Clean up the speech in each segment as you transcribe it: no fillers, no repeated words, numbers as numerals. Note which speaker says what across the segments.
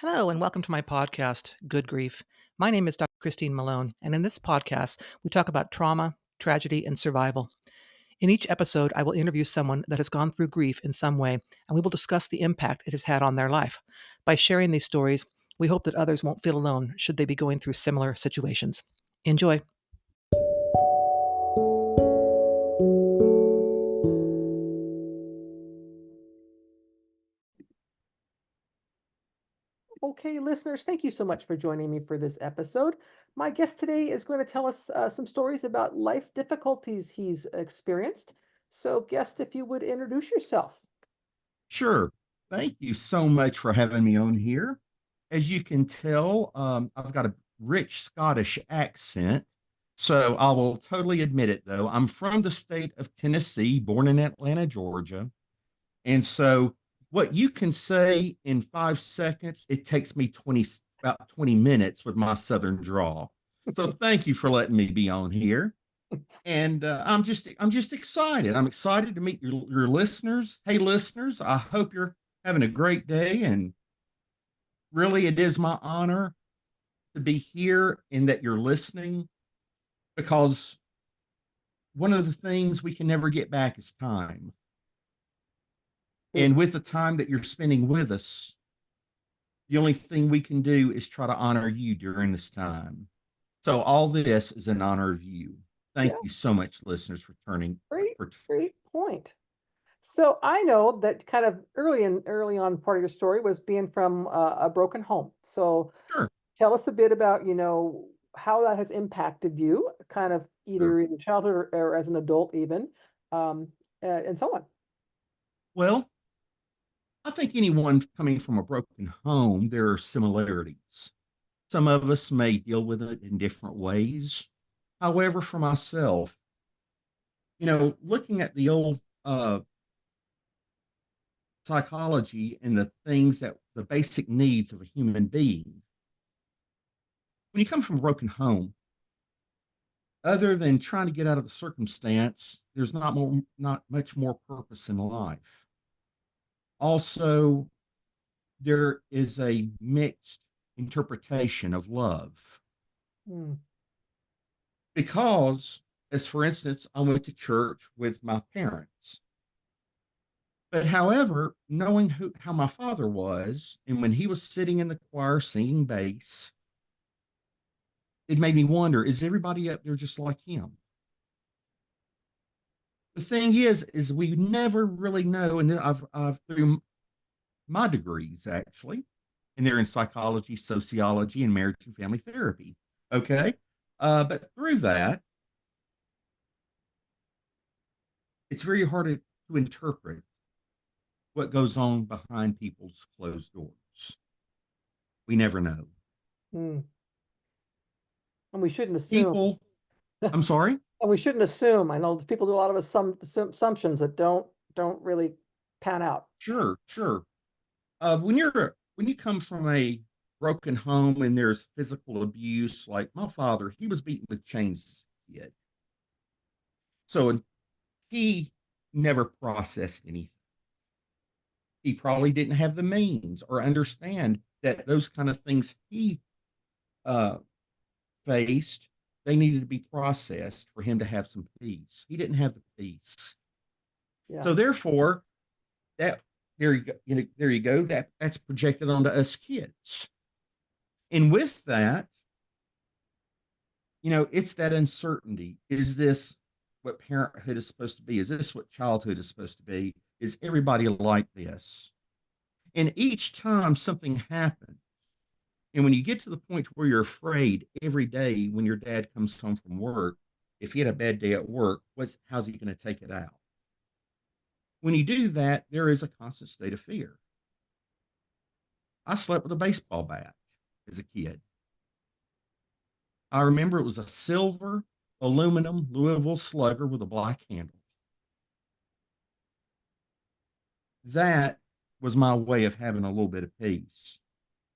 Speaker 1: Hello, and welcome to my podcast, Good Grief. My name is Dr. Christine Malone, and in this podcast, we talk about trauma, tragedy, and survival. In each episode, I will interview someone that has gone through grief in some way, and we will discuss the impact it has had on their life. By sharing these stories, we hope that others won't feel alone should they be going through similar situations. Enjoy. Okay, listeners, thank you so much for joining me for this episode. My guest today is going to tell us some stories about life difficulties he's experienced. So, guest, if you would introduce yourself.
Speaker 2: Sure. Thank you so much for having me on here. As you can tell, I've got a rich Scottish accent. So I will totally admit it, though. I'm from the state of Tennessee, born in Atlanta, Georgia. And so what you can say in 5 seconds, it takes me about 20 minutes with my Southern drawl. So thank you for letting me be on here. And I'm just excited. I'm excited to meet your listeners. Hey, listeners, I hope you're having a great day. And really, it is my honor to be here and that you're listening because one of the things we can never get back is time.
Speaker 1: Mm.
Speaker 2: And with the time that you're spending with us, the only thing we can do is try to honor you during this time. So all this is in honor of you.
Speaker 1: Yeah,
Speaker 2: Thank you so much, listeners, for turning
Speaker 1: great,
Speaker 2: for
Speaker 1: great point. So I know that kind of early on part of your story was being from a broken home. So
Speaker 2: sure,
Speaker 1: tell us a bit about, how that has impacted you, kind of
Speaker 2: sure.
Speaker 1: either in childhood or as an adult even, and so on.
Speaker 2: Well, I think anyone coming from a broken home, there are similarities. Some of us may deal with it in different ways. However, for myself, looking at the old psychology and the things that the basic needs of a human being, when you come from a broken home, other than trying to get out of the circumstance, there's not much more purpose in life. Also, there is a mixed interpretation of love
Speaker 1: Mm,
Speaker 2: because, as for instance, I went to church with my parents. But however, knowing how my father was, and when he was sitting in the choir singing bass, it made me wonder, is everybody up there just like him? The thing is we never really know. And I've through my degrees actually, and they're in psychology, sociology, and marriage and family therapy. Okay. But through that, it's very hard to interpret what goes on behind people's closed doors. We never know.
Speaker 1: mm. And we shouldn't assume.
Speaker 2: People, I'm sorry?
Speaker 1: And we shouldn't assume. I know people do a lot of assumptions that don't really pan out.
Speaker 2: Sure, sure. When you come from a broken home and there's physical abuse, like my father, he was beaten with chains as a kid. So he never processed anything. He probably didn't have the means or understand that those kind of things he uh, faced, they needed to be processed for him to have some peace. He didn't have the peace.
Speaker 1: Yeah.
Speaker 2: So therefore, that there you go, there you go. That's projected onto us kids. And with that, it's that uncertainty. Is this what parenthood is supposed to be? Is this what childhood is supposed to be? Is everybody like this? And each time something happens, and when you get to the point where you're afraid every day when your dad comes home from work, if he had a bad day at work, how's he going to take it out? When you do that, there is a constant state of fear. I slept with a baseball bat as a kid. I remember it was a silver aluminum Louisville slugger with a black handle. That was my way of having a little bit of peace.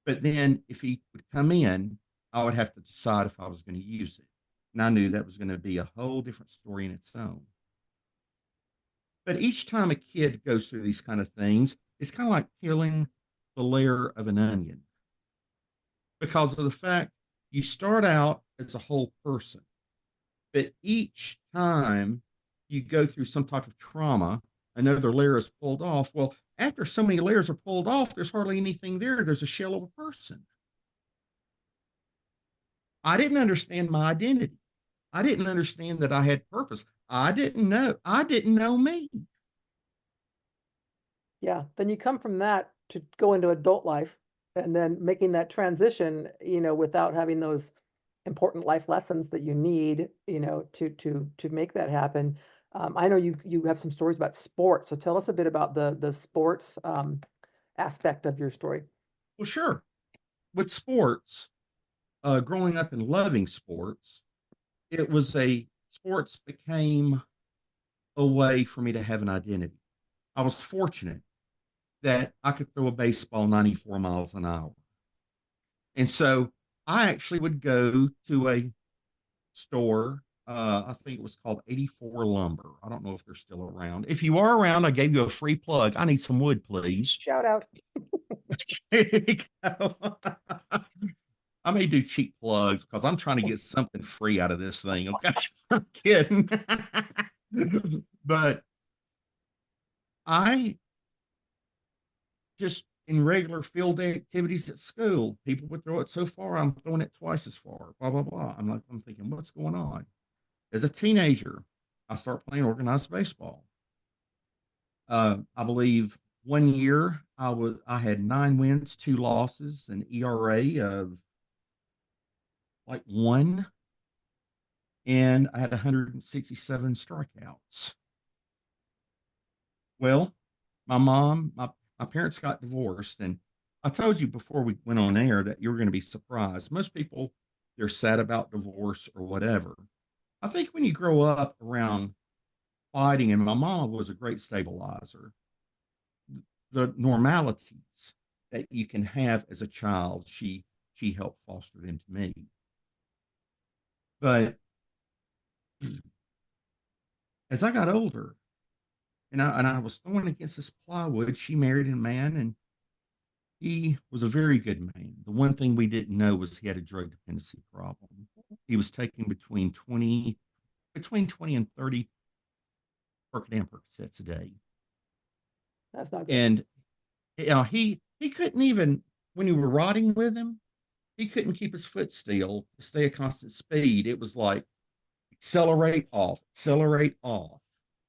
Speaker 2: But then if he would come in, I would have to decide if I was going to use it. And I knew that was going to be a whole different story in its own. But each time a kid goes through these kind of things, it's kind of like peeling the layer of an onion. because of the fact you start out as a whole person, but each time you go through some type of trauma, another layer is pulled off. Well, after so many layers are pulled off, there's hardly anything there. There's a shell of a person. I didn't understand my identity. I didn't understand that I had purpose. I didn't know. I didn't know me.
Speaker 1: Yeah, then you come from that to go into adult life and then making that transition, without having those important life lessons that you need, to make that happen. I know you have some stories about sports, so tell us a bit about the sports aspect of your story.
Speaker 2: Well, sure. With sports, growing up and loving sports, it was a sports became a way for me to have an identity. I was fortunate that I could throw a baseball 94 miles an hour. And so I actually would go to a store. I think it was called 84 Lumber. I don't know if they're still around. If you are around, I gave you a free plug. I need some wood, please.
Speaker 1: Shout out.
Speaker 2: There you go. I may do cheap plugs because I'm trying to get something free out of this thing. Okay. I'm kidding. But I just in regular field activities at school, people would throw it so far, I'm throwing it twice as far, blah, blah, blah. I'm thinking, what's going on? As a teenager, I start playing organized baseball. I believe one year I had 9 wins, 2 losses, an ERA of like one, and I had 167 strikeouts. Well, my parents got divorced, and I told you before we went on air that you were going to be surprised. Most people, they're sad about divorce or whatever. I think when you grow up around fighting, and my mom was a great stabilizer, the normalities that you can have as a child, she helped foster them to me. But as I got older, and I was thrown against this plywood, she married a man, and he was a very good man. The one thing we didn't know was he had a drug dependency problem. He was taking between 20 and 30 Percodan Percocets a day.
Speaker 1: That's not good.
Speaker 2: And he couldn't even, when you were riding with him, he couldn't keep his foot still to stay a constant speed. It was like accelerate off, accelerate off.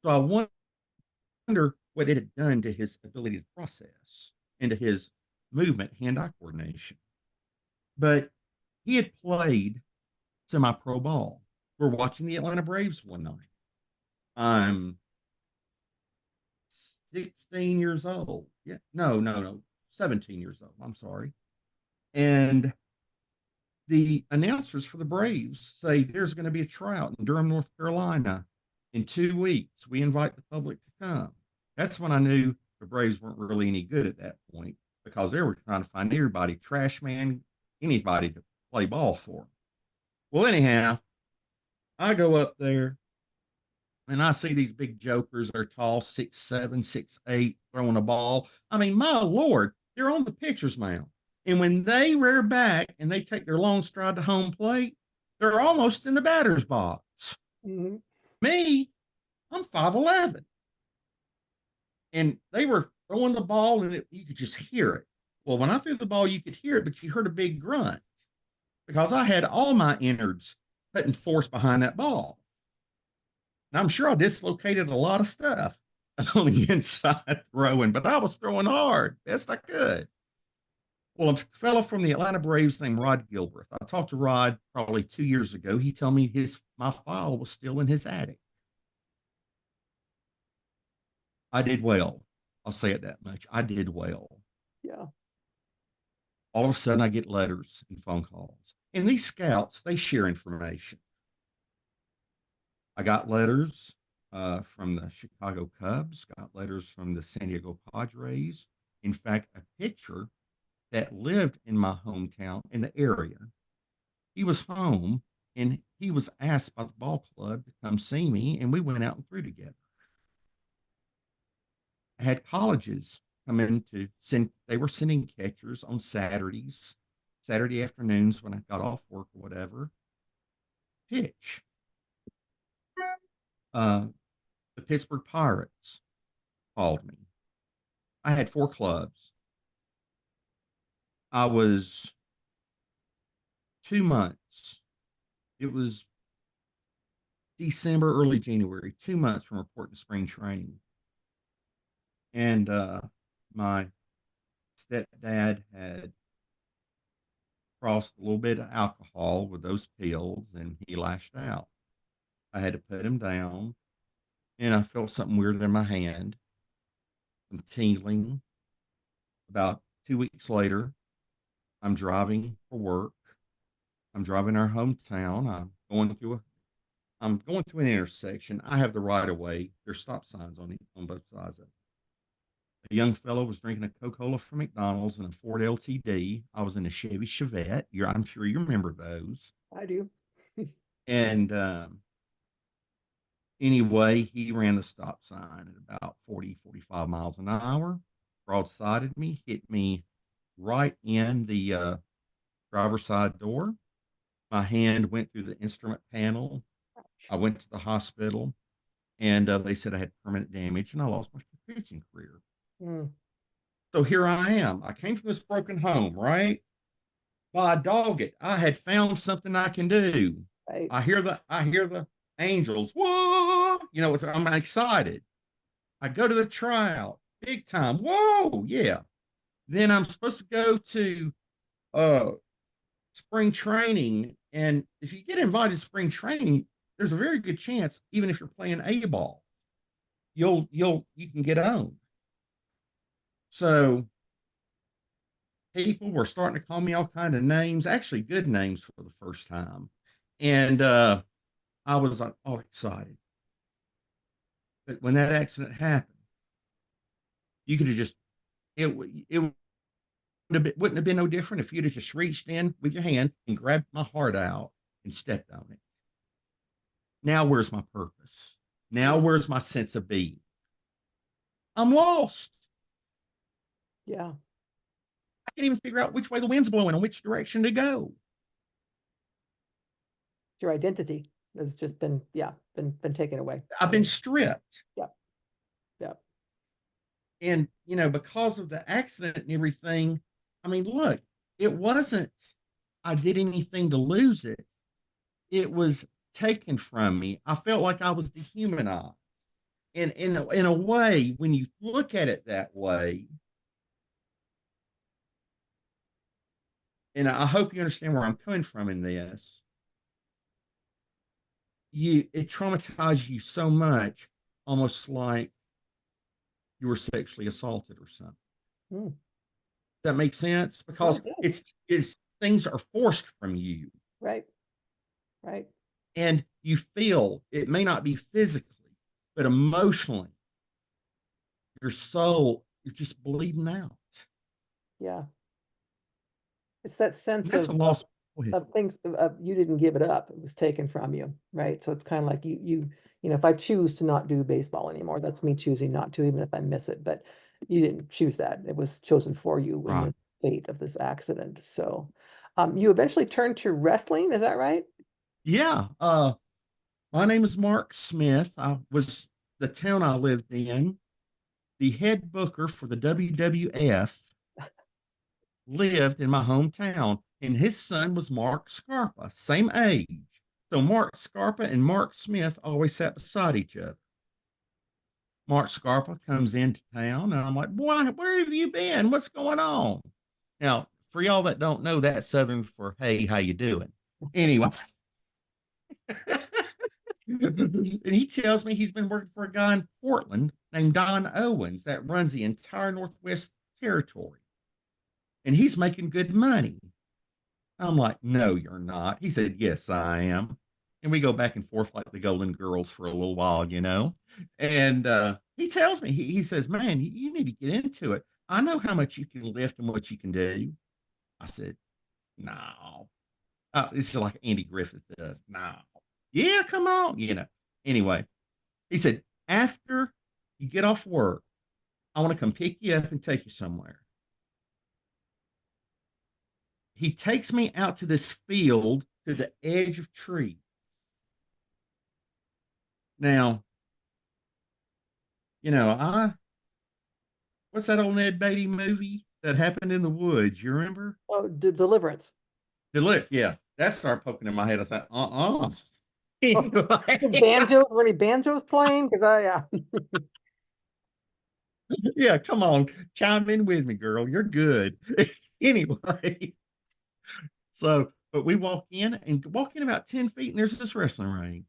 Speaker 2: So I wonder what it had done to his ability to process and to his movement, hand-eye coordination. But he had played semi-pro ball. We're watching the Atlanta Braves one night. I'm 16 years old. Yeah, no, 17 years old. I'm sorry. And the announcers for the Braves say there's going to be a tryout in Durham, North Carolina in 2 weeks. We invite the public to come. That's when I knew the Braves weren't really any good at that point because they were trying to find everybody, trash man, anybody to play ball for. Well, anyhow, I go up there and I see these big jokers. They're tall, 6'7", 6'8", throwing a ball. I mean, my Lord, they're on the pitcher's mound. And when they rear back and they take their long stride to home plate, they're almost in the batter's box.
Speaker 1: Mhm.
Speaker 2: Me, I'm 5'11". And they were throwing the ball and you could just hear it. Well, when I threw the ball, you could hear it, but you heard a big grunt because I had all my innards putting force behind that ball. And I'm sure I dislocated a lot of stuff on the inside throwing, but I was throwing hard, best I could. Well, a fellow from the Atlanta Braves named Rod Gilbreth. I talked to Rod probably 2 years ago. He told me my file was still in his attic. I did well. I'll say it that much. I did well.
Speaker 1: Yeah.
Speaker 2: All of a sudden, I get letters and phone calls. And these scouts, they share information. I got letters from the Chicago Cubs, got letters from the San Diego Padres. In fact, a pitcher that lived in my hometown in the area, he was home and he was asked by the ball club to come see me, and we went out and threw together. I had colleges come in to send, they were sending catchers on Saturdays Saturday afternoons when I got off work or whatever, pitch. Uh, the Pittsburgh Pirates called me. I had 4 clubs. I was 2 months. It was December, early January, 2 months from reporting to spring training. And my stepdad had crossed a little bit of alcohol with those pills and he lashed out. I had to put him down and I felt something weird in my hand, some tingling. About 2 weeks later, I'm driving for work. I'm driving our hometown. I'm going through an intersection. I have the right of way. There's stop signs on both sides of it. A young fellow was drinking a Coca-Cola from McDonald's and a Ford LTD. I was in a Chevy Chevette. I'm sure you remember those.
Speaker 1: I do.
Speaker 2: And anyway, he ran the stop sign at about 40, 45 miles an hour, broadsided me, hit me right in the driver's side door. My hand went through the instrument panel. I went to the hospital and they said I had permanent damage and I lost my pitching career.
Speaker 1: Mm,
Speaker 2: So here I am. I came from this broken home, right? Well, I dog it. I had found something I can do.
Speaker 1: right.
Speaker 2: I hear the angels. Whoa! I'm excited. I go to the tryout, big time. Whoa, yeah. Then I'm supposed to go to uh spring training. And if you get invited to spring training, there's a very good chance, even if you're playing A ball, you can get owned. So people were starting to call me all kind of names, actually good names for the first time. And I was like all excited. But when that accident happened, you could have just it wouldn't have been no different if you'd have just reached in with your hand and grabbed my heart out and stepped on it. Now where's my purpose? Now where's my sense of being? I'm lost.
Speaker 1: Yeah.
Speaker 2: I can't even figure out which way the wind's blowing and which direction to go.
Speaker 1: Your identity has just been, yeah, been taken away.
Speaker 2: I've been stripped.
Speaker 1: Yeah. Yeah.
Speaker 2: And, because of the accident and everything, I mean, look, it wasn't I did anything to lose it. It was taken from me. I felt like I was dehumanized. And in a way, when you look at it that way, and I hope you understand where I'm coming from in this, it traumatized you so much, almost like you were sexually assaulted or something.
Speaker 1: Mm.
Speaker 2: That makes sense
Speaker 1: No,
Speaker 2: because
Speaker 1: it does.
Speaker 2: it's things are forced from you,
Speaker 1: Right. Right.
Speaker 2: and you feel it may not be physically, but emotionally, your soul you're just bleeding out.
Speaker 1: Yeah. It's that
Speaker 2: And
Speaker 1: sense
Speaker 2: that's a
Speaker 1: of
Speaker 2: loss. Go ahead.
Speaker 1: things you didn't give it up. It was taken from you, right? So it's kind of like if I choose to not do baseball anymore, that's me choosing not to, even if I miss it. But you didn't choose that. It was chosen for you in
Speaker 2: Right.
Speaker 1: the fate of this accident. So you eventually turned to wrestling, is that right?
Speaker 2: Yeah. My name is Mark Smith. I was the town I lived in. The head booker for the WWF lived in my hometown, and his son was Mark Scarpa, same age. So Mark Scarpa and Mark Smith always sat beside each other. Mark Scarpa comes into town, and I'm like, "Boy, where have you been? What's going on?" Now, for y'all that don't know, that's Southern for "Hey, how you doing?" Anyway, and he tells me he's been working for a guy in Portland named Don Owens that runs the entire Northwest Territory, and he's making good money. I'm like, "No, you're not." He said, "Yes, I am." And we go back and forth like the Golden Girls for a little while. And he tells me, he says, "Man, you need to get into it. I know how much you can lift and what you can do." I said, "No." It's just like Andy Griffith does. "No." "Yeah, come on. Anyway, he said, "After you get off work, I want to come pick you up and take you somewhere." he takes me out to this field to the edge of trees. Now, I what's that old Ned Beatty movie that happened in the woods? You remember?
Speaker 1: Oh, Deliverance.
Speaker 2: The look, yeah, that started poking in my head. I said,
Speaker 1: Oh,
Speaker 2: Anyway,
Speaker 1: were any banjos playing? Because
Speaker 2: yeah, come on, chime in with me, girl. You're good. Anyway, but we walk in about 10 feet, and there's this wrestling ring,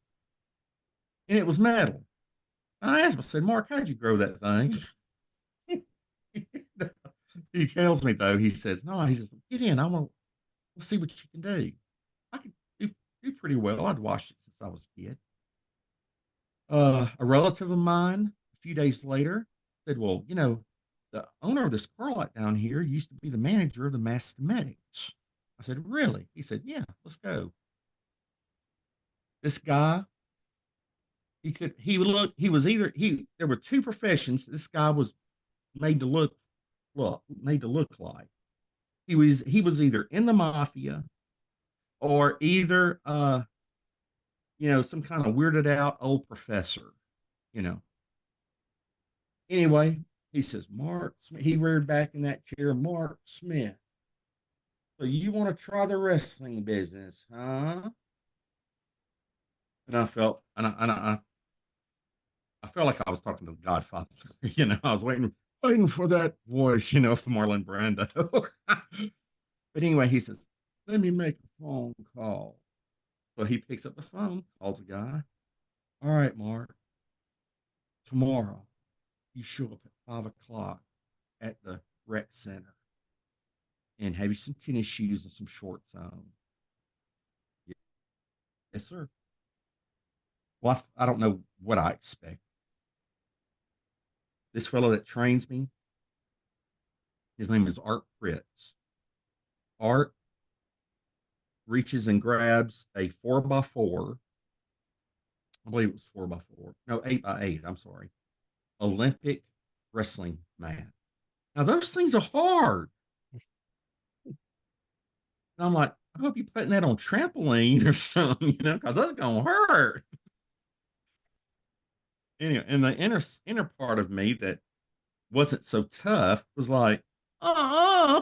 Speaker 2: and it was metal. And I asked him, I said, Mark, how'd you grow that thing? He tells me, though, he says, no, he says, get in. Let's see what you can do. I could do pretty well. I'd watched it since I was a kid. A relative of mine, a few days later, said, well, the owner of this car lot down here used to be the manager of the Mathematics. I said, really? He said, yeah, let's go. This guy, there were two professions this guy was made to made to look like. He was either in the mafia or either, some kind of weirded out old professor, you know. Anyway, he says, Mark Smith, he reared back in that chair, Mark Smith. So you want to try the wrestling business, huh? And I felt like I was talking to the Godfather. I was waiting for that voice, from Marlon Brando. But anyway, he says, let me make a phone call. So he picks up the phone, calls the guy. All right, Mark, tomorrow you show up at 5 o'clock at the rec center and have you some tennis shoes and some shorts on. Yes, sir. Well, I don't know what I expect. This fellow that trains me, his name is Art Fritz. Art reaches and grabs a 4x4. I believe it was 4x4. No, 8x8. I'm sorry. Olympic wrestling mat. Now, those things are hard. And I'm like, I hope you're putting that on trampoline or something, because that's going to hurt. Anyway, and the inner part of me that wasn't so tough was like,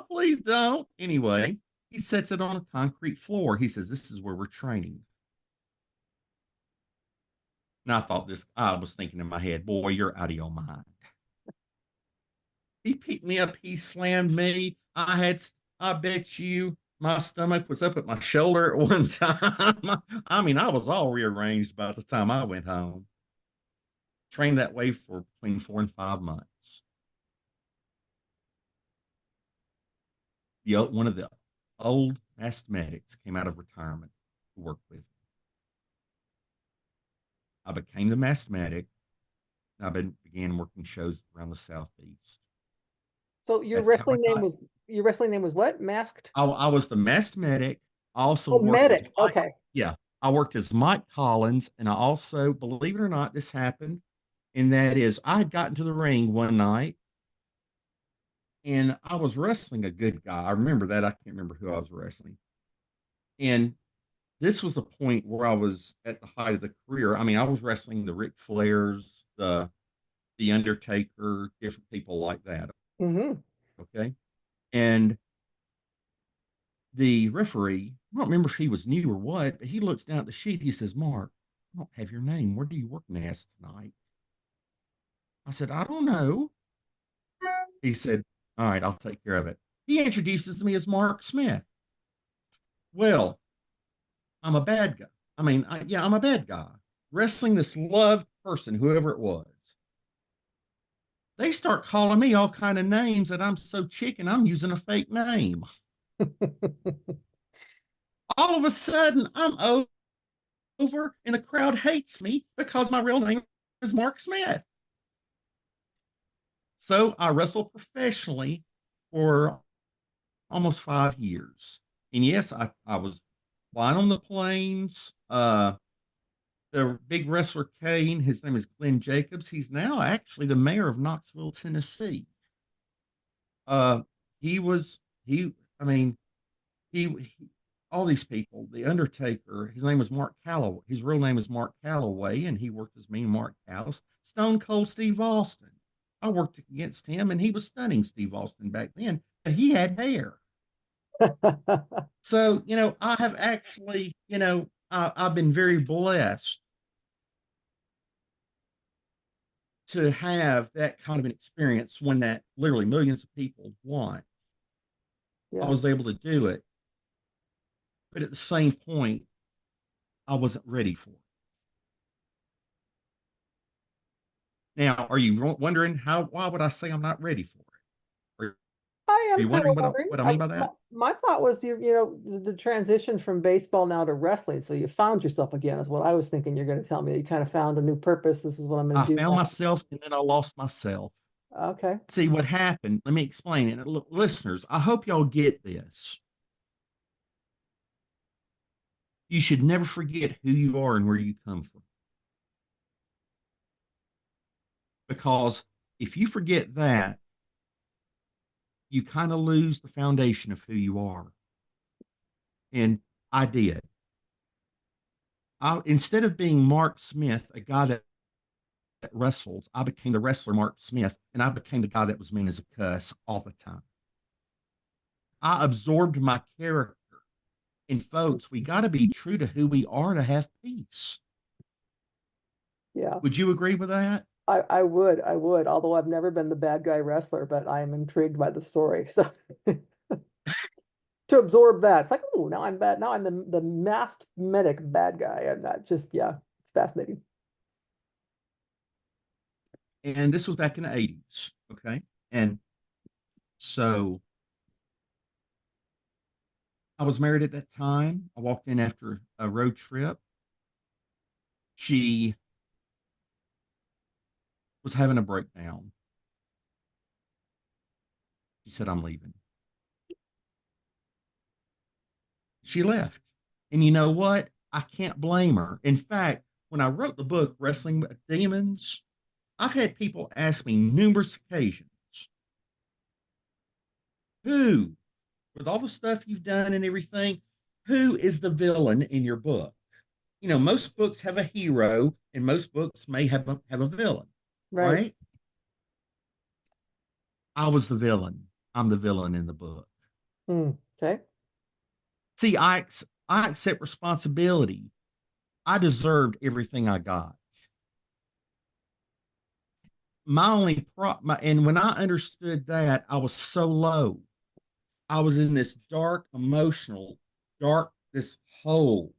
Speaker 2: please don't. Anyway, he sets it on a concrete floor. He says, this is where we're training. And I was thinking in my head, boy, you're out of your mind. He picked me up, he slammed me. I bet you my stomach was up at my shoulder at one time. I mean, I was all rearranged by the time I went home. Trained that way for between 4 and 5 months. One of the old mathematics came out of retirement to work with me. I became the mathematic. And began working shows around the Southeast.
Speaker 1: So
Speaker 2: That's how I got.
Speaker 1: your wrestling name was what? Masked?
Speaker 2: I was the mathematic. I also
Speaker 1: Oh,
Speaker 2: worked as
Speaker 1: medic.
Speaker 2: Mike.
Speaker 1: Okay.
Speaker 2: Yeah, I worked as Mike Collins, and I also, believe it or not, this happened, and that is, I had gotten to the ring one night, and I was wrestling a good guy. I remember that. I can't remember who I was wrestling, and this was the point where I was at the height of the career. I mean, I was wrestling the Ric Flairs, the Undertaker, different people like that.
Speaker 1: Mm-hmm.
Speaker 2: Okay, and the referee, I don't remember if he was new or what, but he looks down at the sheet. He says, Mark, I don't have your name. Where do you work as tonight? I said, I don't know. He said, all right, I'll take care of it. He introduces me as Mark Smith. Well, I'm a bad guy. I'm a bad guy. Wrestling this loved person, whoever it was. They start calling me all kind of names that I'm so chicken, I'm using a fake name. All of a sudden, I'm over and the crowd hates me because my real name is Mark Smith. So I wrestled professionally for almost 5 years. And yes, I was flying on the planes. The big wrestler Kane, his name is Glenn Jacobs. He's now actually the mayor of Knoxville, Tennessee. Uh, he was, he, I mean, he all these people, the Undertaker, his name was Mark Calloway. His real name is Mark Calloway, and he worked as me, Mark Callis. Stone Cold Steve Austin. I worked against him, and he was stunning Steve Austin back then. But he had hair. So, I have actually, I've been very blessed to have that kind of an experience when that literally millions of people want. I
Speaker 3: Yeah.
Speaker 2: was able to do it. But at the same point, I wasn't ready for it. Now, are you wondering why would I say I'm not ready for it?
Speaker 3: I
Speaker 2: Are
Speaker 3: am
Speaker 2: you
Speaker 3: kind
Speaker 2: wondering
Speaker 3: of
Speaker 2: what
Speaker 3: wondering.
Speaker 2: I mean by
Speaker 3: My,
Speaker 2: that?
Speaker 3: my thought was the transition from baseball now to wrestling. So you found yourself again, is what I was thinking you're going to tell me. You kind of found a new purpose. This is what I'm going
Speaker 2: I
Speaker 3: to do
Speaker 2: found
Speaker 3: now.
Speaker 2: myself and then I lost myself.
Speaker 3: Okay.
Speaker 2: See what happened. Let me explain it. Look, listeners, I hope y'all get this. You should never forget who you are and where you come from. Because if you forget that, you kind of lose the foundation of who you are. And I did. Instead of being Mark Smith, a guy that wrestles, I became the wrestler Mark Smith, and I became the guy that was mean as a cuss all the time. I absorbed my character. And folks, we got to be true to who we are to have peace.
Speaker 3: Yeah.
Speaker 2: Would you agree with that?
Speaker 3: I would, although I've never been the bad guy wrestler, but I am intrigued by the story. So to absorb that, it's like, oh, now I'm bad. Now I'm the masked medic bad guy. I'm not just, yeah, it's fascinating.
Speaker 2: And this was back in the 80s. Okay. And so I was married at that time. I walked in after a road trip. She was having a breakdown. She said, I'm leaving. She left. And you know what? I can't blame her. In fact, when I wrote the book, Wrestling with Demons, I've had people ask me numerous occasions, who, with all the stuff you've done and everything, who is the villain in your book? Most books have a hero, and most books may have a villain,
Speaker 3: Right.
Speaker 2: right? I was the villain. I'm the villain in the book.
Speaker 3: Okay.
Speaker 2: See, I accept responsibility. I deserved everything I got. My only and when I understood that, I was so low. I was in this dark, emotional, this hole,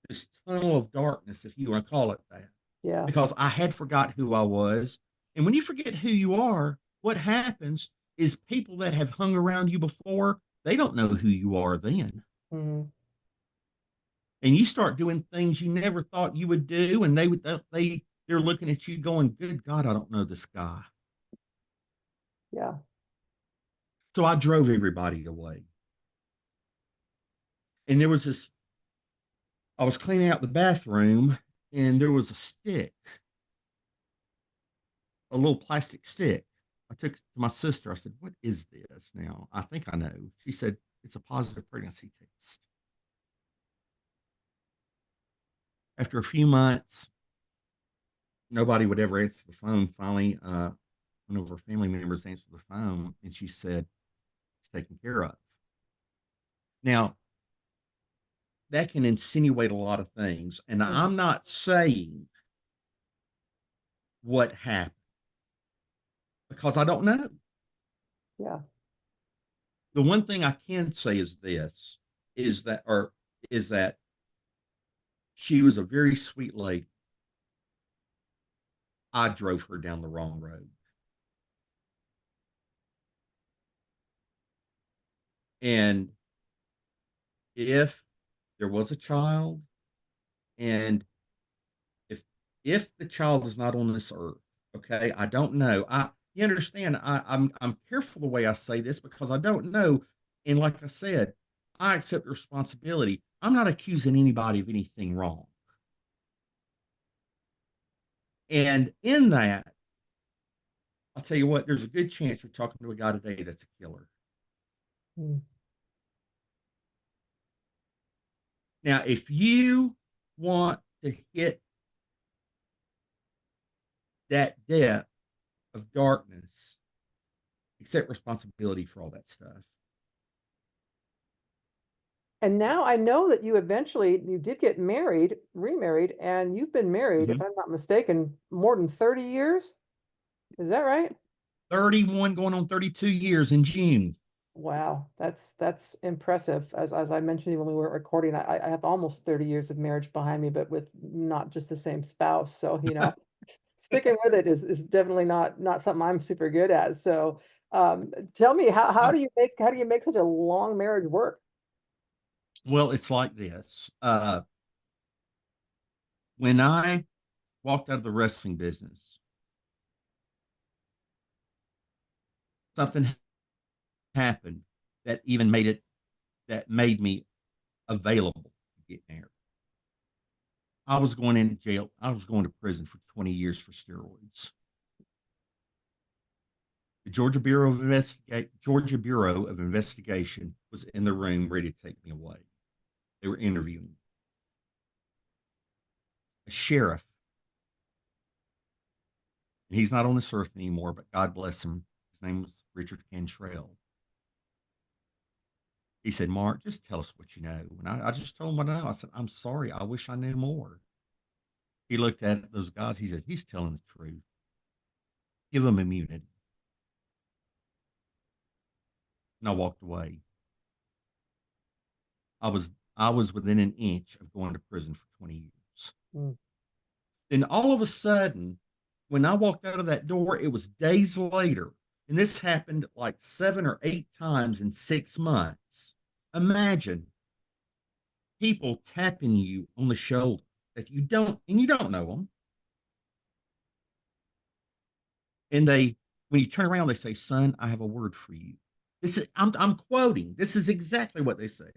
Speaker 2: this tunnel of darkness, if you want to call it that,
Speaker 3: Yeah.
Speaker 2: because I had forgot who I was. And when you forget who you are, what happens is people that have hung around you before, they don't know who you are then.
Speaker 3: Mhm.
Speaker 2: And you start doing things you never thought you would do, and they're looking at you going, "Good God, I don't know this guy."
Speaker 3: Yeah.
Speaker 2: So I drove everybody away. And there was this, I was cleaning out the bathroom, and there was a stick, a little plastic stick. I took it to my sister. I said, "What is this now? I think I know." She said, "It's a positive pregnancy test." After a few months, nobody would ever answer the phone. Finally, one of her family members answered the phone, and she said, "It's taken care of." Now, that can insinuate a lot of things. And
Speaker 3: Mhm.
Speaker 2: I'm not saying what happened because I don't know.
Speaker 3: Yeah.
Speaker 2: The one thing I can say is that she was a very sweet lady. I drove her down the wrong road. And if there was a child, and if the child is not on this earth, okay, I don't know. You understand, I'm careful the way I say this because I don't know. And like I said, I accept the responsibility. I'm not accusing anybody of anything wrong. And in that, I'll tell you what, there's a good chance you're talking to a guy today that's a killer.
Speaker 3: Mm.
Speaker 2: Now, if you want to hit that depth of darkness, accept responsibility for all that stuff.
Speaker 3: And now I know that you did get married, remarried, and you've been married, if
Speaker 2: Mhm.
Speaker 3: I'm not mistaken, more than 30 years. Is that right?
Speaker 2: 31 going on 32 years in June.
Speaker 3: Wow, that's impressive. As I mentioned when we weren't recording, I have almost 30 years of marriage behind me, but with not just the same spouse. So, sticking with it is definitely not something I'm super good at. So, tell me how
Speaker 2: Uh,
Speaker 3: do you make such a long marriage work?
Speaker 2: well, it's like this. When I walked out of the wrestling business, something happened that even that made me available to get married. I was going into jail. I was going to prison for 20 years for steroids. The Georgia Bureau of Investigation was in the room ready to take me away. They were interviewing me. A sheriff, and he's not on this earth anymore, but God bless him. His name was Richard Cantrell. He said, Mark, just tell us what you know. And I just told him what I know. I said, I'm sorry. I wish I knew more. He looked at those guys. He said, he's telling the truth. Give him immunity. And I walked away. I was within an inch of going to prison for 20 years.
Speaker 3: Mm.
Speaker 2: Then all of a sudden, when I walked out of that door, it was days later. And this happened like 7 or 8 times in 6 months. Imagine people tapping you on the shoulder that you don't know them. And when you turn around, they say, son, I have a word for you. I'm quoting. This is exactly what they say.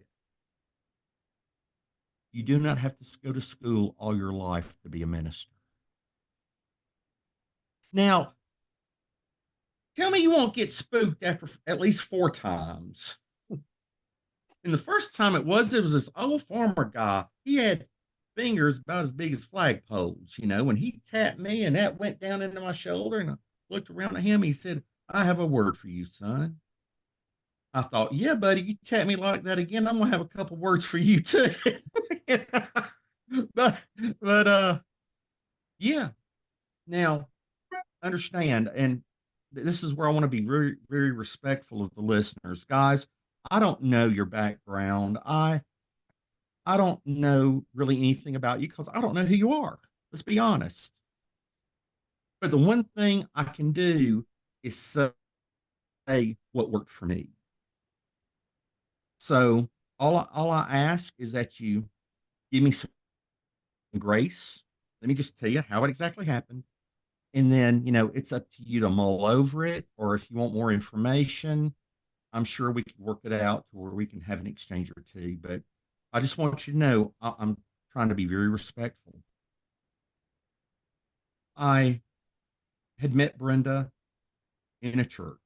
Speaker 2: You do not have to go to school all your life to be a minister. Now, tell me you won't get spooked after at least 4 times. And the first time it was this old farmer guy. He had fingers about as big as flagpoles, and he tapped me and that went down into my shoulder. And I looked around at him. He said, I have a word for you, son. I thought, yeah, buddy, you tap me like that again, I'm gonna have a couple words for you too. but but yeah. Now understand, and this is where I want to be very, very respectful of the listeners. Guys, I don't know your background. I don't know really anything about you because I don't know who you are. Let's be honest. But the one thing I can do is say what worked for me. So all I ask is that you give me some grace. Let me just tell you how it exactly happened. And then, it's up to you to mull over it. Or if you want more information, I'm sure we can work it out to where we can have an exchange or two. But I just want you to know I'm trying to be very respectful. I had met Brenda in a church.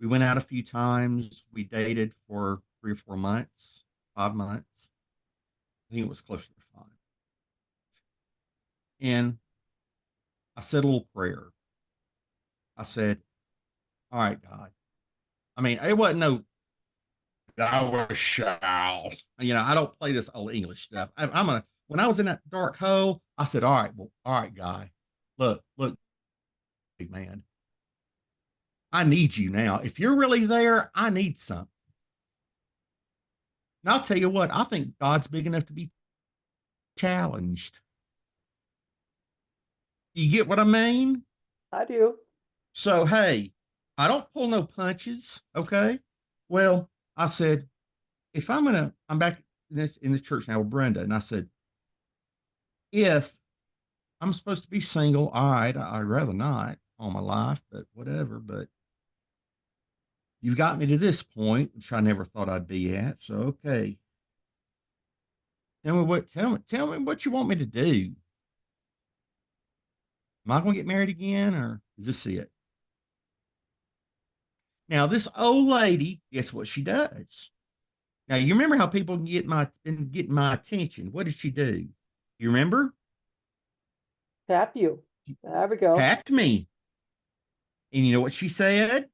Speaker 2: We went out a few times. We dated for 3 or 4 months, 5 months. I think it was closer to 5. And I said a little prayer. I said, all right, God. I mean, it wasn't no, I was shall. I don't play this old English stuff. When I was in that dark hole, I said, all right, well, all right, guy. Look, big man. I need you now. If you're really there, I need something. And I'll tell you what, I think God's big enough to be challenged. You get what I mean?
Speaker 3: I do.
Speaker 2: So, hey, I don't pull no punches. Okay. Well, I said, if I'm back in this church now with Brenda, and I said, if I'm supposed to be single, all right, I'd rather not all my life, but whatever. But you've got me to this point, which I never thought I'd be at. So, okay. Tell me what you want me to do. Am I going to get married again or is this it? Now, this old lady, guess what she does? Now you remember how people been getting my attention. What did she do? You remember?
Speaker 3: Tap you. There we go.
Speaker 2: Tapped me. And you know what she said?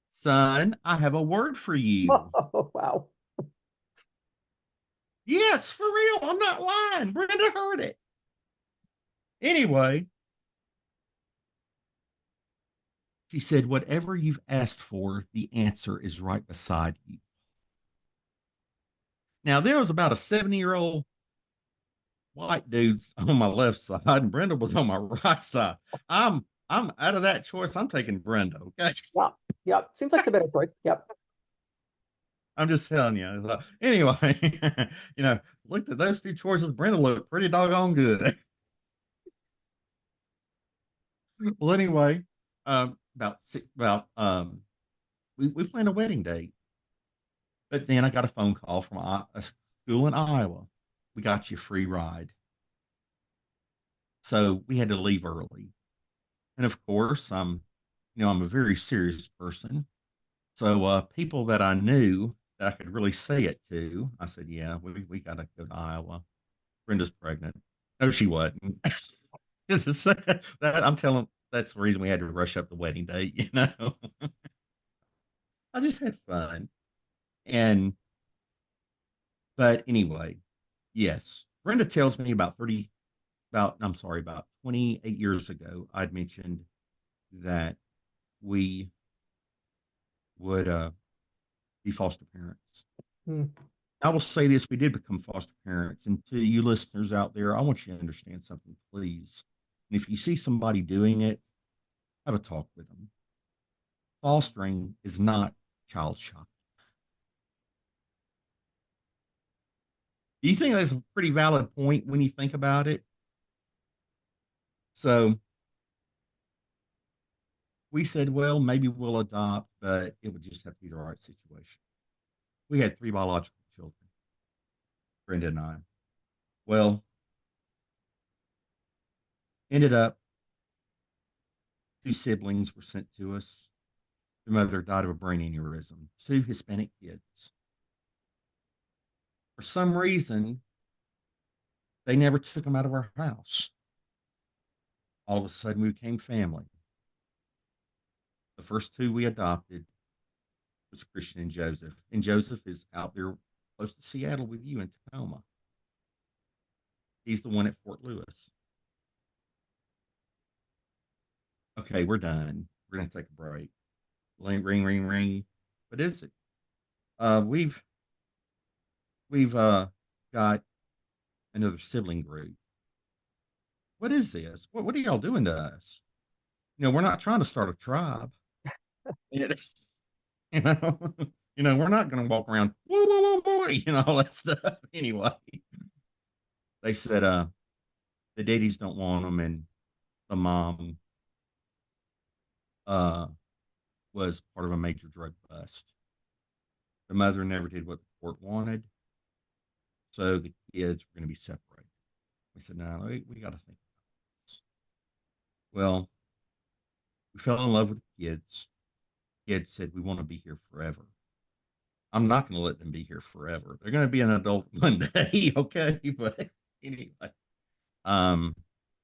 Speaker 2: Son, I have a word for you.
Speaker 3: Oh, wow.
Speaker 2: Yes, for real. I'm not lying. Brenda heard it. Anyway, she said, whatever you've asked for, the answer is right beside you. Now, there was about a 70-year-old white dude on my left side, and Brenda was on my right side. I'm out of that choice. I'm taking Brenda. Okay.
Speaker 3: Yeah. Yep. Seems like the better choice. Yep.
Speaker 2: I'm just telling you. Anyway, looked at those two choices. Brenda looked pretty doggone good. Well, anyway, we planned a wedding date, but then I got a phone call from a school in Iowa. We got you a free ride, so we had to leave early. And of course, I'm a very serious person, so people that I knew that I could really say it to, I said, "Yeah, we got to go to Iowa. Brenda's pregnant." No, she wasn't. I'm telling. That's the reason we had to rush up the wedding date. I just had fun. And but anyway, yes. Brenda tells me about 28 years ago, I'd mentioned that we would be foster parents.
Speaker 3: Hmm.
Speaker 2: I will say this, we did become foster parents. And to you listeners out there, I want you to understand something, please. And if you see somebody doing it, have a talk with them. Fostering is not child shock. Do you think that's a pretty valid point when you think about it? So we said, well, maybe we'll adopt, but it would just have to be the right situation. We had three biological children, Brenda and I. Well, ended up, two siblings were sent to us. Their mother died of a brain aneurysm, two Hispanic kids. For some reason, they never took them out of our house. All of a sudden, we became family. The first two we adopted was Christian and Joseph. And Joseph is out there close to Seattle with you in Tacoma. He's the one at Fort Lewis. Okay, we're done. We're gonna take a break. Ring, ring, ring, ring. What is it? We've got another sibling group. What is this? What are y'all doing to us? We're not trying to start a tribe. It's, you know, we're not gonna walk around, all that stuff. Anyway, they said the daddies don't want them, and the mom uh was part of a major drug bust. The mother never did what the court wanted, so the kids were going to be separated. We said, no, we got to think about this. Well, we fell in love with the kids. Kids said, we want to be here forever. I'm not going to let them be here forever. They're going to be an adult one day, okay? But anyway, um,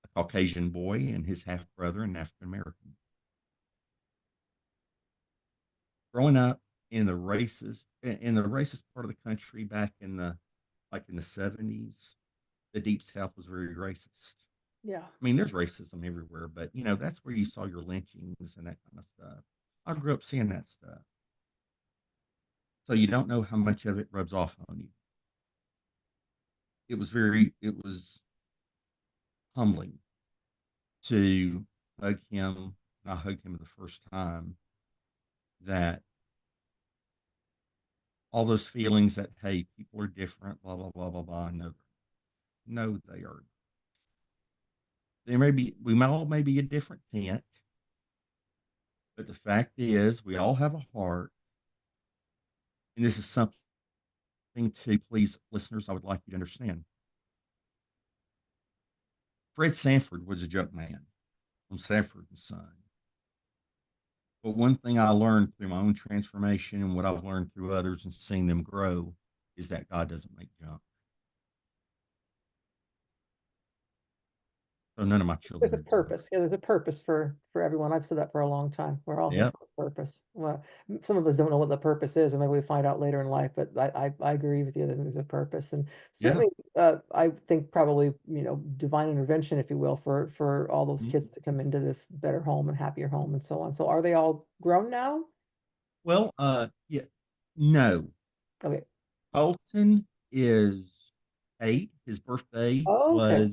Speaker 2: a Caucasian boy and his half brother, an African American. Growing up in the racist part of the country back in the 70s, the deep south was very racist.
Speaker 3: Yeah.
Speaker 2: I mean, there's racism everywhere, but that's where you saw your lynchings and that kind of stuff. I grew up seeing that stuff. So you don't know how much of it rubs off on you. It was humbling to hug him. And I hugged him the first time, that all those feelings that, hey, people are different, blah, blah, blah, blah, blah. No, they are. We might all maybe a different tent, but the fact is, we all have a heart. And this is something to, please, listeners, I would like you to understand. Fred Sanford was a junk man from Sanford and Son. But one thing I learned through my own transformation and what I've learned through others and seeing them grow is that God doesn't make junk. So none of my
Speaker 3: There's
Speaker 2: children
Speaker 3: a
Speaker 2: are junk.
Speaker 3: purpose. Yeah, there's a purpose for everyone. I've said that for a long time. We're all here
Speaker 2: Yep.
Speaker 3: for a purpose. Well, some of us don't know what the purpose is, or maybe we find out later in life, but I agree with you that there's a purpose. And
Speaker 2: Yeah.
Speaker 3: certainly, I think probably, divine intervention, if you will, for all those
Speaker 2: Mhm.
Speaker 3: kids to come into this better home and happier home and so on. So are they all grown now?
Speaker 2: Well, yeah, no.
Speaker 3: Okay.
Speaker 2: Colton is 8.
Speaker 3: Oh, okay.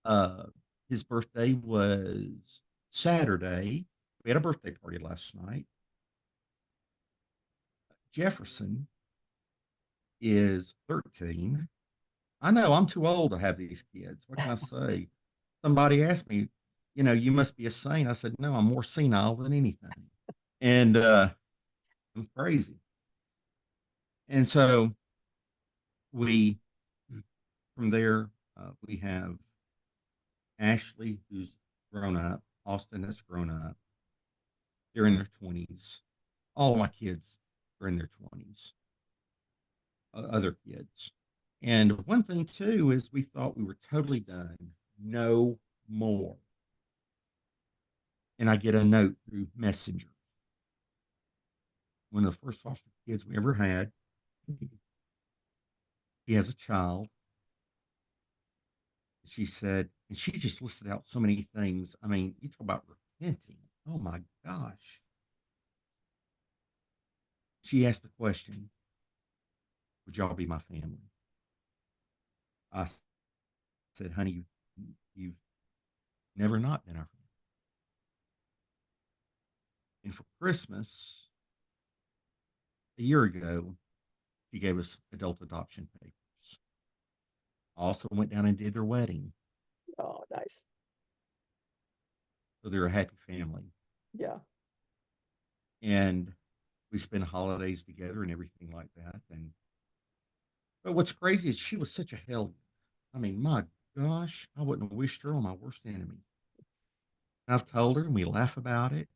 Speaker 2: Uh, his birthday was Saturday. We had a birthday party last night. Jefferson is 13. I know I'm too old to have these kids. What can I say? Somebody asked me, you must be a saint. I said, no, I'm more senile than anything. And I'm crazy. And so we, from there, we have Ashley, who's grown up, Austin, that's grown up. They're in their 20s. All of my kids are in their 20s, other kids. And one thing, too, is we thought we were totally done. No more. And I get a note through Messenger. One of the first foster kids we ever had, he has a child. She said, and she just listed out so many things. I mean, you talk about repenting. Oh my gosh. She asked the question, would y'all be my family? I said, honey, you've never not been our family. And for Christmas, a year ago, she gave us adult adoption papers. I also went down and did their wedding.
Speaker 3: Oh, nice.
Speaker 2: So they're a happy family.
Speaker 3: Yeah.
Speaker 2: And we spend holidays together and everything like that. And but what's crazy is she was such a hellion. I mean, my gosh, I wouldn't have wished her on my worst enemy. And I've told her, and we laugh about it.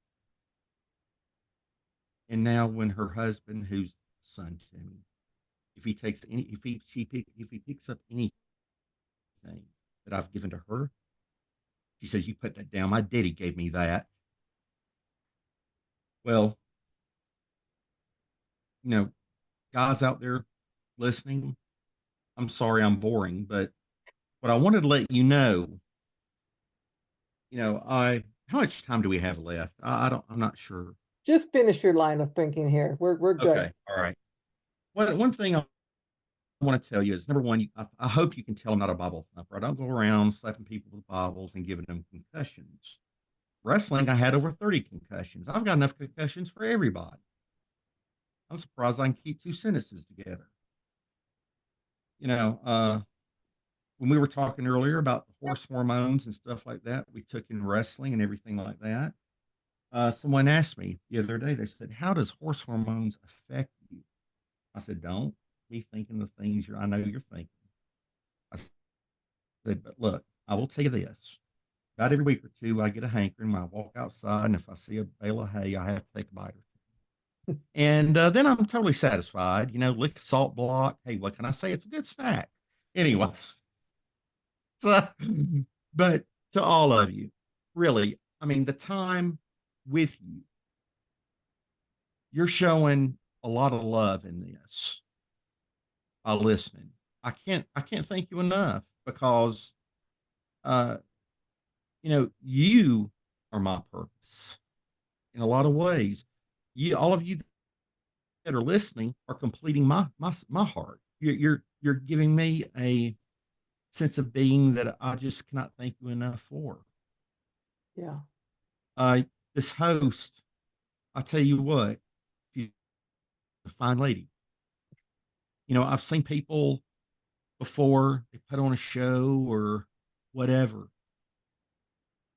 Speaker 2: And now, when her husband, who's son to me, if he takes any, if he picks up anything that I've given to her, she says, "You put that down. My daddy gave me that." Well, you know, guys out there listening, I'm sorry I'm boring, but what I wanted to let you know, I how much time do we have left? I don't, I'm not sure.
Speaker 3: Just finish your line of thinking here. We're good.
Speaker 2: Okay, all right. One thing I want to tell you is number one, I hope you can tell I'm not a Bible thumper. I don't go around slapping people with Bibles and giving them concussions. Wrestling, I had over 30 concussions. I've got enough concussions for everybody. I'm surprised I can keep two sentences together. You know, when we were talking earlier about the horse hormones and stuff like that, we took in wrestling and everything like that. Someone asked me the other day, they said, how does horse hormones affect you? I said, don't be thinking the things I know you're thinking. I said, but look, I will tell you this. About every week or two, I get a hankering when I walk outside, and if I see a bale of hay, I have to take a bite or two. And then I'm totally satisfied. Lick a salt block. Hey, what can I say? It's a good snack. Anyway, so, but to all of you, really, I mean, the time with you, you're showing a lot of love in this by listening. I can't thank you enough because, uh, you are my purpose in a lot of ways. All of you that are listening are completing my heart. You're giving me a sense of being that I just cannot thank you enough for.
Speaker 3: Yeah.
Speaker 2: Uh, this host, I tell you what, she's a fine lady. I've seen people before they put on a show or whatever.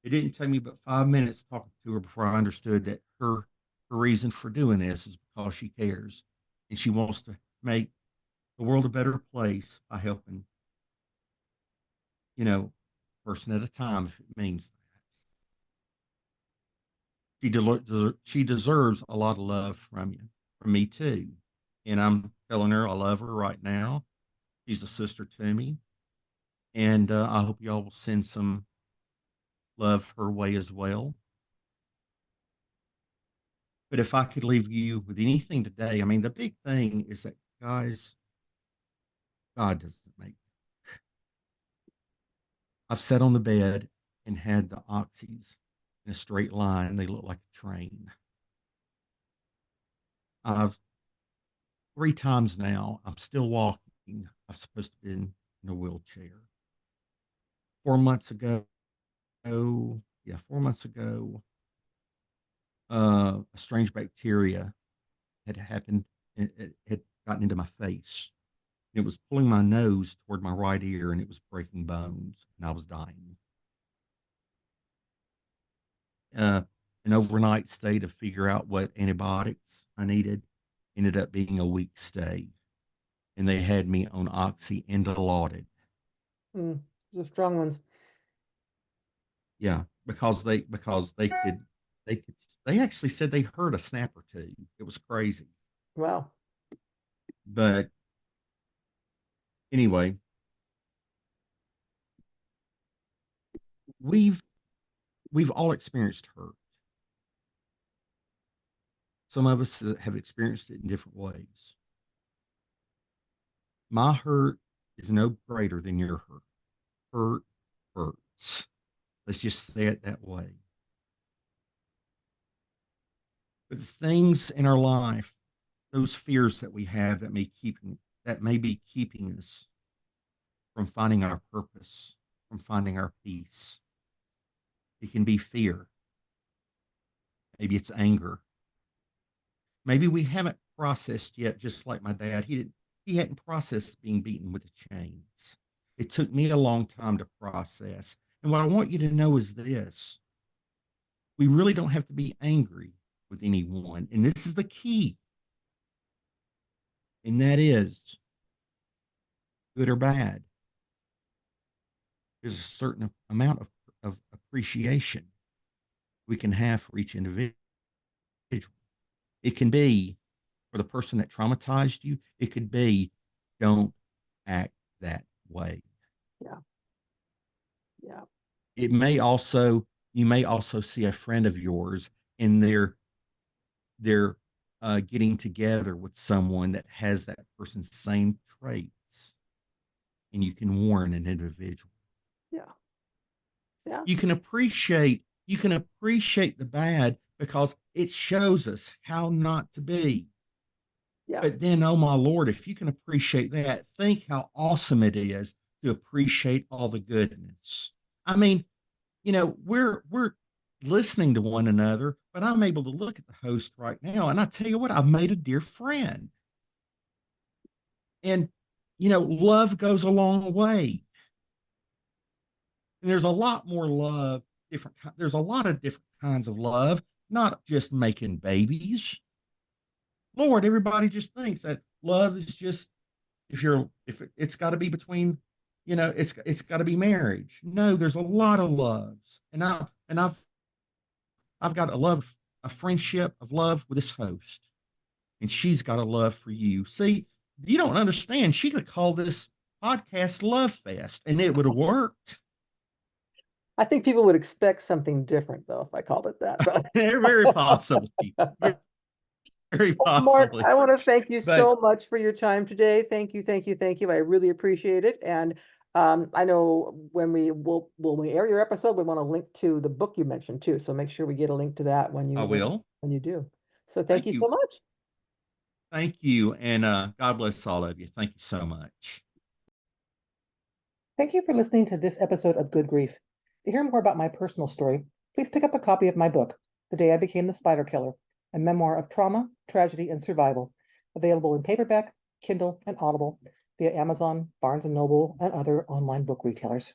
Speaker 2: It didn't take me but 5 minutes talking to her before I understood that her reason for doing this is because she cares and she wants to make the world a better place by helping, person at a time if it means that. she deserves a lot of love from me too. And I'm telling her I love her right now. She's a sister to me, and I hope y'all will send some love her way as well. But if I could leave you with anything today, I mean, the big thing is that, guys, God doesn't make. I've sat on the bed and had the oxys in a straight line. They look like a train. I've 3 times now, I'm still walking. I'm supposed to be in a wheelchair. 4 months ago, yeah, 4 months ago, a strange bacteria had happened. It had gotten into my face. It was pulling my nose toward my right ear and it was breaking bones and I was dying. Uh, an overnight stay to figure out what antibiotics I needed ended up being a week stay. And they had me on oxy and Dilaudid.
Speaker 3: The strong ones.
Speaker 2: Yeah, because they actually said they heard a snap or two. It was crazy.
Speaker 3: Wow.
Speaker 2: But anyway, we've we've all experienced hurt. Some of us have experienced it in different ways. My hurt is no greater than your hurt. Hurt hurts. Let's just say it that way. But the things in our life, those fears that we have that may be keeping us from finding our purpose, from finding our peace. It can be fear. Maybe it's anger. Maybe we haven't processed yet, just like my dad. He hadn't processed being beaten with the chains. It took me a long time to process. And what I want you to know is this: we really don't have to be angry with anyone. And this is the key. And that is, good or bad, there's a certain amount of appreciation we can have for each individual. It can be for the person that traumatized you, it could be, don't act that way.
Speaker 3: Yeah. Yeah.
Speaker 2: It may also, you may also see a friend of yours and they're getting together with someone that has that person's same traits, and you can warn an individual.
Speaker 3: Yeah. Yeah.
Speaker 2: You can appreciate the bad because it shows us how not to be.
Speaker 3: Yeah.
Speaker 2: But then, oh my Lord, if you can appreciate that, think how awesome it is to appreciate all the goodness. I mean, we're listening to one another, but I'm able to look at the host right now, and I tell you what, I've made a dear friend. And love goes a long way. And there's a lot more love, there's a lot of different kinds of love, not just making babies. Lord, everybody just thinks that love is just if it's got to be between, it's got to be marriage. No, there's a lot of loves, and I've got a friendship of love with this host, and she's got a love for you. See, you don't understand. She could call this podcast Love Fest, and it would have worked.
Speaker 3: I think people would expect something different, though, if I called it that. But
Speaker 2: Very possibly. Very
Speaker 3: Mark,
Speaker 2: possibly.
Speaker 3: I want to thank you
Speaker 2: But
Speaker 3: so much for your time today. Thank you, thank you, thank you. I really appreciate it. And I know when we air your episode, we want to link to the book you mentioned too. So make sure we get a link to that when
Speaker 2: I will.
Speaker 3: you do. So thank
Speaker 2: Thank
Speaker 3: you so
Speaker 2: you.
Speaker 3: much.
Speaker 2: Thank you. And God bless all of you. Thank you so much.
Speaker 3: Thank you for listening to this episode of Good Grief. To hear more about my personal story, please pick up a copy of my book, The Day I Became the Spider Killer, a memoir of trauma, tragedy, and survival, available in paperback, Kindle, and Audible via Amazon, Barnes & Noble, and other online book retailers.